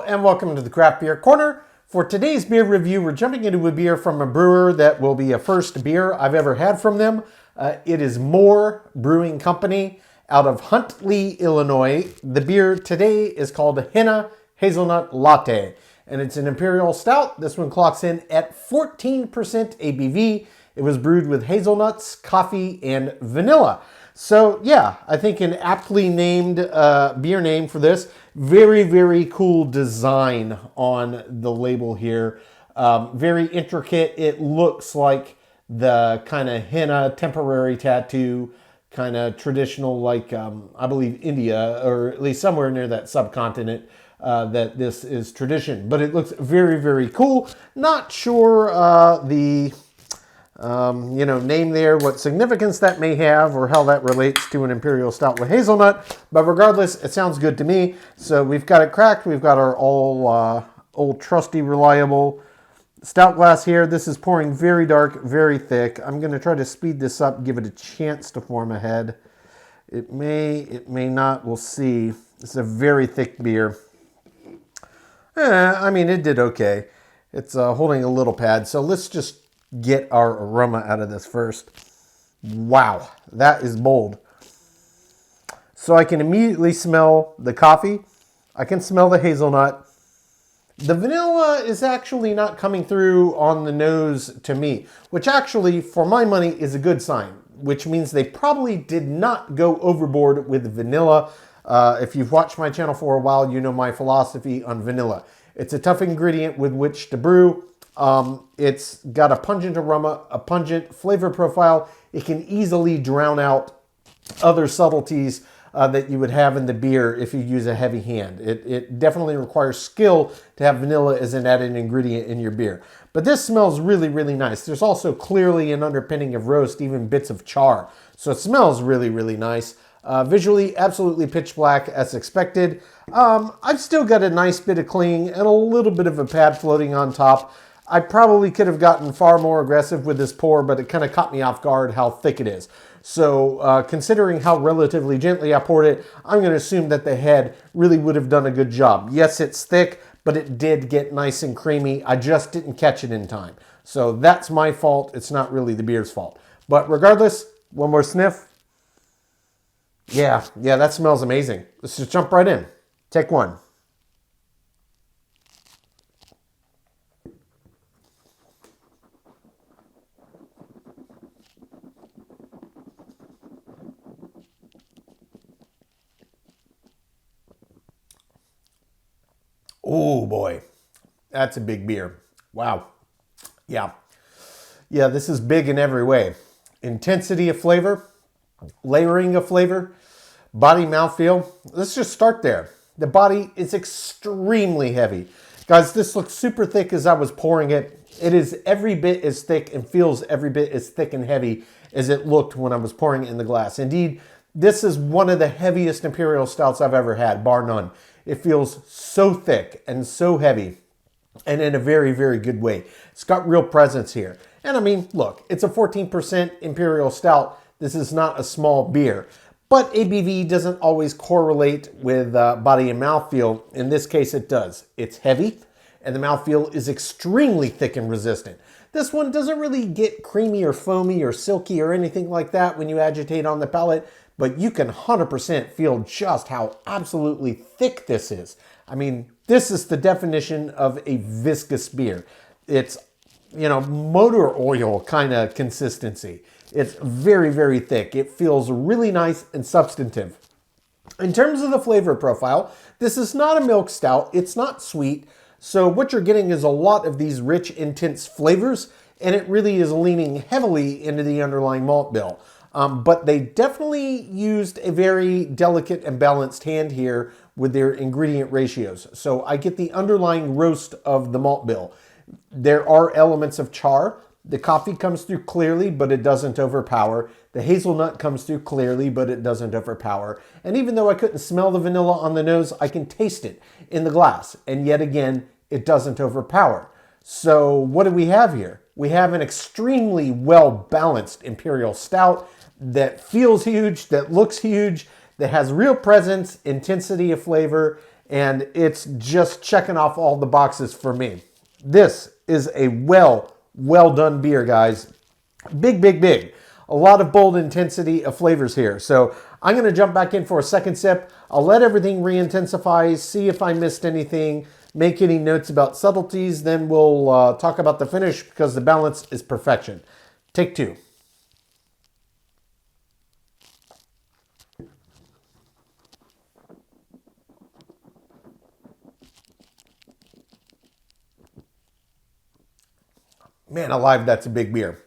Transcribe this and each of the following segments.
and welcome to the Craft Beer Corner. For today's beer review, we're jumping into a beer from a brewer that will be a first beer I've ever had from them. It is More Brewing Company out of Huntley, Illinois. The beer today is called Henna Hazelnut Latte, and it's an Imperial Stout. This one clocks in at 14% ABV. It was brewed with hazelnuts, coffee, and vanilla. So yeah, I think an aptly named beer name for this. Very, very cool design on the label here. Very intricate. It looks like the kind of henna temporary tattoo, kind of traditional, like I believe India, or at least somewhere near that subcontinent, that this is tradition. But it looks very, very cool. Not sure the name there, what significance that may have, or how that relates to an Imperial Stout with hazelnut. But regardless, it sounds good to me. So we've got it cracked. We've got our old trusty, reliable stout glass here. This is pouring very dark, very thick. I'm going to try to speed this up, give it a chance to form a head. It may not. We'll see. It's a very thick beer. I mean, it did okay. It's holding a little pad. So let's just get our aroma out of this first. Wow, that is bold. So I can immediately smell the coffee. I can smell the hazelnut. The vanilla is actually not coming through on the nose to me, which actually, for my money, is a good sign, which means they probably did not go overboard with vanilla. If you've watched my channel for a while, you know my philosophy on vanilla. It's a tough ingredient with which to brew. It's got a pungent aroma, a pungent flavor profile. It can easily drown out other subtleties that you would have in the beer if you use a heavy hand. It definitely requires skill to have vanilla as an added ingredient in your beer. But this smells really, really nice. There's also clearly an underpinning of roast, even bits of char. So it smells really, really nice. Visually, absolutely pitch black as expected. I've still got a nice bit of cling and a little bit of a pad floating on top. I probably could have gotten far more aggressive with this pour, but it kind of caught me off guard how thick it is. So considering how relatively gently I poured it, I'm going to assume that the head really would have done a good job. Yes, it's thick, but it did get nice and creamy. I just didn't catch it in time. So that's my fault. It's not really the beer's fault. But regardless, one more sniff. Yeah, that smells amazing. Let's just jump right in. Take one. Oh boy, that's a big beer. Wow. Yeah, this is big in every way. Intensity of flavor, layering of flavor, body mouthfeel. Let's just start there. The body is extremely heavy. Guys, this looks super thick as I was pouring it. It is every bit as thick and feels every bit as thick and heavy as it looked when I was pouring it in the glass. Indeed, this is one of the heaviest Imperial Stouts I've ever had, bar none. It feels so thick and so heavy, and in a very, very good way. It's got real presence here. And I mean, look, it's a 14% Imperial Stout. This is not a small beer, but ABV doesn't always correlate with body and mouthfeel. In this case, it does. It's heavy, and the mouthfeel is extremely thick and resistant. This one doesn't really get creamy or foamy or silky or anything like that when you agitate on the palate, but you can 100% feel just how absolutely thick this is. I mean, this is the definition of a viscous beer. It's, motor oil kind of consistency. It's very, very thick. It feels really nice and substantive. In terms of the flavor profile, this is not a milk stout. It's not sweet. So what you're getting is a lot of these rich, intense flavors, and it really is leaning heavily into the underlying malt bill. But they definitely used a very delicate and balanced hand here with their ingredient ratios. So I get the underlying roast of the malt bill. There are elements of char. The coffee comes through clearly, but it doesn't overpower. The hazelnut comes through clearly, but it doesn't overpower. And even though I couldn't smell the vanilla on the nose, I can taste it in the glass. And yet again, it doesn't overpower. So what do we have here? We have an extremely well-balanced Imperial Stout that feels huge, that looks huge, that has real presence, intensity of flavor, and it's just checking off all the boxes for me. This is a well done beer, guys. Big, big, big. A lot of bold intensity of flavors here. So I'm going to jump back in for a second sip. I'll let everything re-intensify, see if I missed anything, make any notes about subtleties. Then we'll talk about the finish because the balance is perfection. Take two. Man alive, that's a big beer.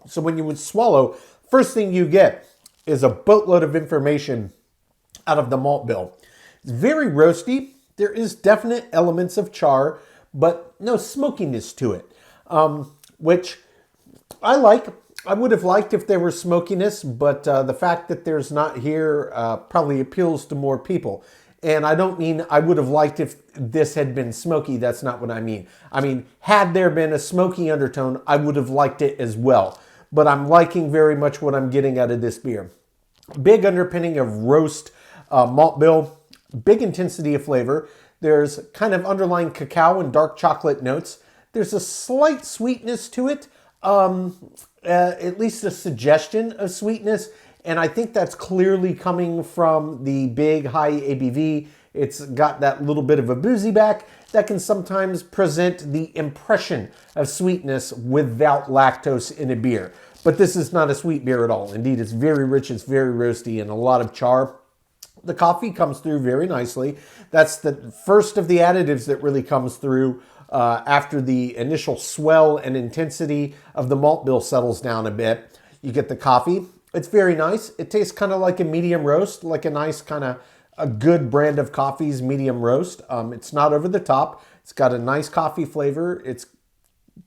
So when you would swallow, first thing you get is a boatload of information out of the malt bill. It's very roasty. There is definite elements of char, but no smokiness to it, which I like. I would have liked if there were smokiness, but the fact that there's not here probably appeals to more people. And I don't mean I would have liked if this had been smoky. That's not what I mean. I mean, had there been a smoky undertone, I would have liked it as well. But I'm liking very much what I'm getting out of this beer. Big underpinning of roast malt bill, big intensity of flavor. There's kind of underlying cacao and dark chocolate notes. There's a slight sweetness to it, at least a suggestion of sweetness. And I think that's clearly coming from the big high ABV. It's got that little bit of a boozy back that can sometimes present the impression of sweetness without lactose in a beer. But this is not a sweet beer at all. Indeed, it's very rich, it's very roasty, and a lot of char. The coffee comes through very nicely. That's the first of the additives that really comes through after the initial swell and intensity of the malt bill settles down a bit. You get the coffee. It's very nice. It tastes kind of like a medium roast, like a nice kind of a good brand of coffee's medium roast. It's not over the top. It's got a nice coffee flavor. It's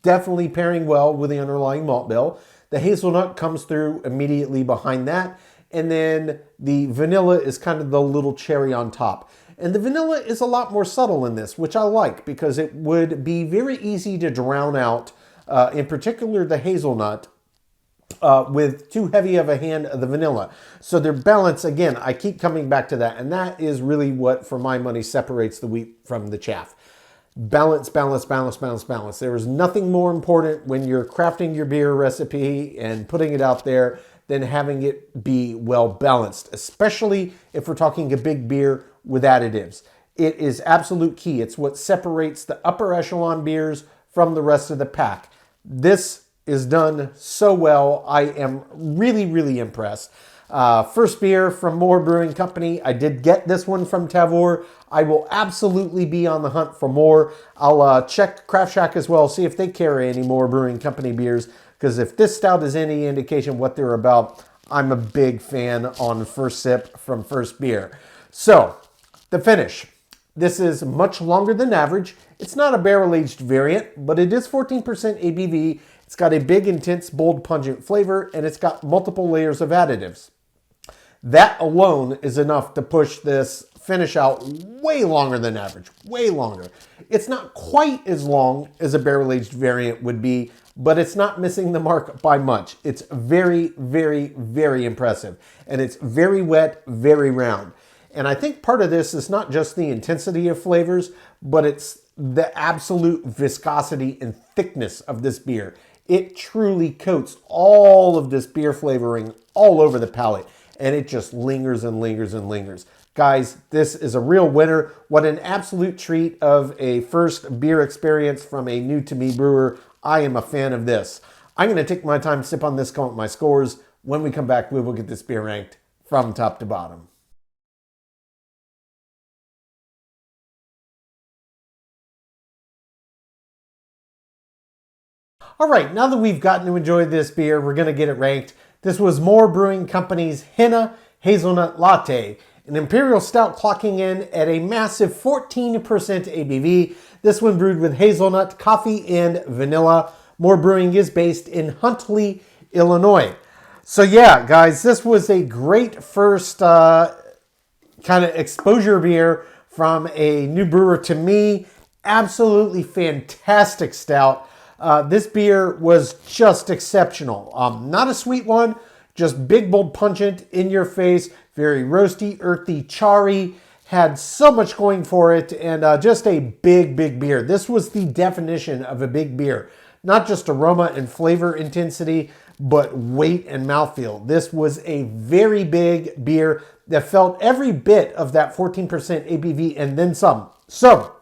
definitely pairing well with the underlying malt bill. The hazelnut comes through immediately behind that. And then the vanilla is kind of the little cherry on top. And the vanilla is a lot more subtle in this, which I like because it would be very easy to drown out, in particular the hazelnut, with too heavy of a hand of the vanilla. So their balance, again, I keep coming back to that. And that is really what, for my money, separates the wheat from the chaff. Balance, balance, balance, balance, balance. There is nothing more important when you're crafting your beer recipe and putting it out there than having it be well balanced, especially if we're talking a big beer with additives. It is absolute key. It's what separates the upper echelon beers from the rest of the pack. This is done so well. I am really, really impressed. First beer from More Brewing Company. I did get this one from Tavour. I will absolutely be on the hunt for more. I'll check Craft Shack as well, see if they carry any More Brewing Company beers, because if this stout is any indication what they're about, I'm a big fan on first sip from first beer. So, the finish. This is much longer than average. It's not a barrel-aged variant, but it is 14% ABV. It's got a big, intense, bold, pungent flavor, and it's got multiple layers of additives. That alone is enough to push this finish out way longer than average, way longer. It's not quite as long as a barrel-aged variant would be, but it's not missing the mark by much. It's very, very, very impressive. And it's very wet, very round. And I think part of this is not just the intensity of flavors, but it's the absolute viscosity and thickness of this beer. It truly coats all of this beer flavoring all over the palate, and it just lingers and lingers and lingers. Guys, this is a real winner. What an absolute treat of a first beer experience from a new-to-me brewer. I am a fan of this. I'm going to take my time to sip on this, come up with my scores. When we come back, we will get this beer ranked from top to bottom. All right, now that we've gotten to enjoy this beer, we're going to get it ranked. This was More Brewing Company's Henna Hazelnut Latte, an Imperial Stout clocking in at a massive 14% ABV. This one brewed with hazelnut, coffee, and vanilla. More Brewing is based in Huntley, Illinois. So yeah, guys, this was a great first kind of exposure beer from a new brewer to me. Absolutely fantastic stout. This beer was just exceptional. Not a sweet one, just big, bold, pungent, in your face, very roasty, earthy, charry. had so much going for it, and just a big, big beer. This was the definition of a big beer. Not just aroma and flavor intensity, but weight and mouthfeel. This was a very big beer that felt every bit of that 14% ABV and then some. So,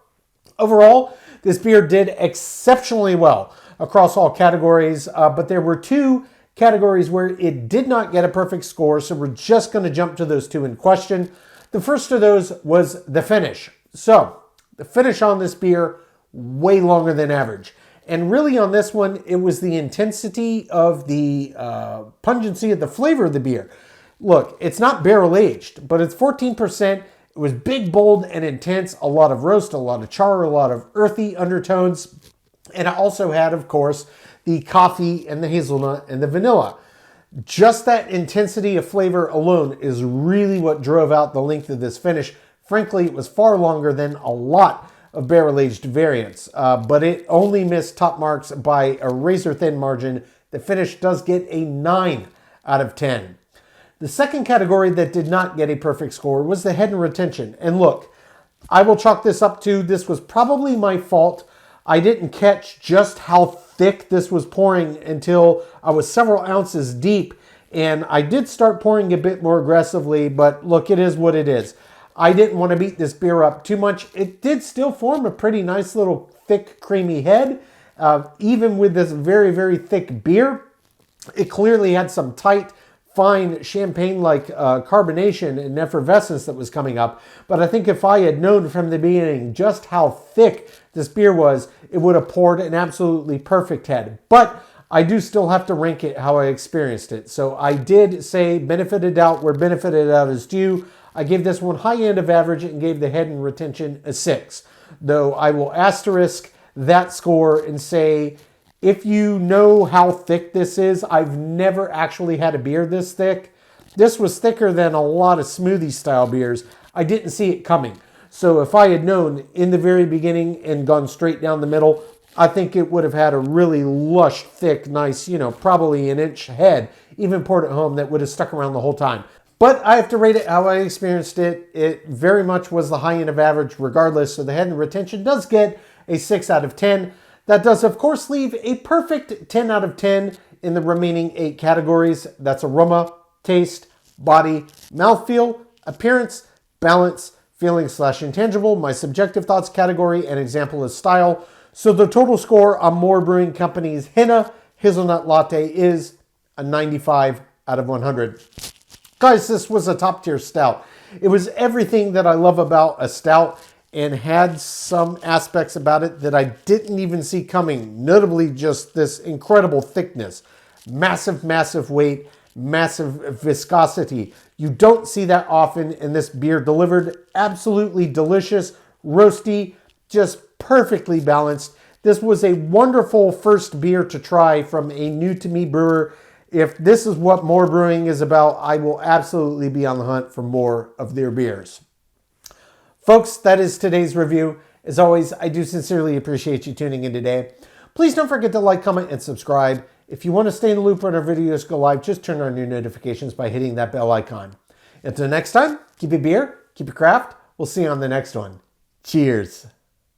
overall, this beer did exceptionally well across all categories, but there were two categories where it did not get a perfect score, so we're just going to jump to those two in question. The first of those was the finish. So, the finish on this beer, way longer than average. And really on this one, it was the intensity of the pungency of the flavor of the beer. Look, it's not barrel aged, but it's 14%. It was big, bold, and intense. A lot of roast, a lot of char, a lot of earthy undertones. And it also had, of course, the coffee and the hazelnut and the vanilla. Just that intensity of flavor alone is really what drove out the length of this finish. Frankly, it was far longer than a lot of barrel-aged variants, but it only missed top marks by a razor-thin margin. The finish does get a 9 out of 10. The second category that did not get a perfect score was the head and retention. And look, I will chalk this up to, this was probably my fault. I didn't catch just how thick this was pouring until I was several ounces deep, and I did start pouring a bit more aggressively, but look, it is what it is. I didn't want to beat this beer up too much. It did still form a pretty nice little thick, creamy head. Even with this very, very thick beer, it clearly had some tight, fine champagne-like carbonation and effervescence that was coming up. But I think if I had known from the beginning just how thick this beer was, it would have poured an absolutely perfect head. But I do still have to rank it how I experienced it. So I did say benefit of doubt where benefit of doubt is due. I gave this one high end of average and gave the head and retention a 6. Though I will asterisk that score and say, if you know how thick this is, I've never actually had a beer this thick. This was thicker than a lot of smoothie style beers. I didn't see it coming. So if I had known in the very beginning and gone straight down the middle, I think it would have had a really lush, thick, nice, probably an inch head, even poured at home, that would have stuck around the whole time. But I have to rate it how I experienced it. It very much was the high end of average regardless. So the head and retention does get a 6 out of 10. That does, of course, leave a perfect 10 out of 10 in the remaining 8 categories. That's aroma, taste, body, mouthfeel, appearance, balance, feeling/intangible, my subjective thoughts category, and example is style. So the total score on More Brewing Company's Henna Hazelnut Latte is a 95 out of 100. Guys, this was a top tier stout. It was everything that I love about a stout and had some aspects about it that I didn't even see coming. Notably just this incredible thickness, massive, massive weight, massive viscosity. You don't see that often, and this beer delivered. Absolutely delicious, roasty, just perfectly balanced. This was a wonderful first beer to try from a new to me brewer. If this is what More Brewing is about, I will absolutely be on the hunt for more of their beers. Folks, that is today's review. As always, I do sincerely appreciate you tuning in today. Please don't forget to like, comment, and subscribe. If you want to stay in the loop when our videos go live, just turn on your notifications by hitting that bell icon. Until next time, keep it beer, keep it craft. We'll see you on the next one. Cheers.